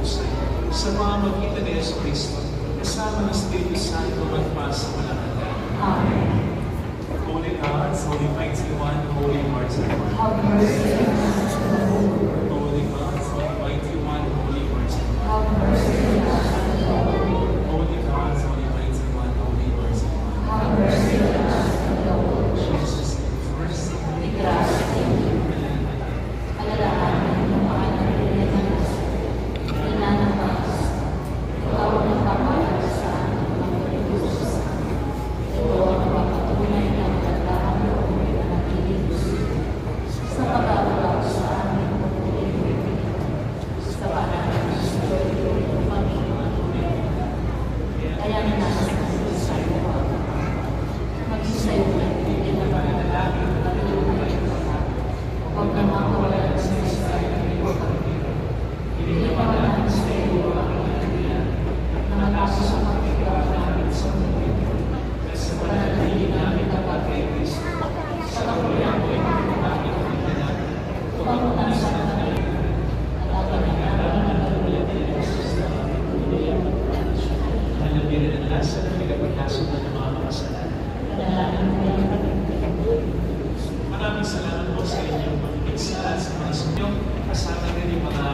pusay. Sa pamamagitan ni Yesu Cristo, kasama ng Espiritu Santo magpasa walang hanggan. Amen. Holy God, Holy Mighty One, Holy Martyr. Have mercy on us, Lord. Holy God, Holy Mighty One, Holy Martyr. Have mercy on us, Lord. Holy God, Holy Mighty One, Holy Martyr. Have mercy on us, Lord. Jesus, mercy. Igrasya sa iyo. Alalahanin ng mga nagpilinas, pinanabas, ikaw ang nagpapalag sa aming mga Diyos. Ito ang nagpapatunay ng kagandahang loob na nakikilos sa pag-aaral sa aming pagpiliin. Sa pangalan ng Espiritu ng Panginoon. Kaya nasa sa iyo maging sa iyo na hindi na pananalangin na tulungan huwag na makawalan sa Espiritu. Hindi mawalan sa iyo ang kailangan na matapos ang pagkakaroon namin sa mundo. Sa pananalangin namin kapag kay Kristo, sa kapulian ko yung namin kailangan, tumamutan sa namin, at apanagalan ng kalulian ni Jesus na pagkulian ng Panginoon. Halabirin ang lasa ng pinagpagkasod ng mga makasalanan. Panalangin mo yung Maraming salamat po sa inyong pagkikisa at sa mga sunyong kasama din yung mga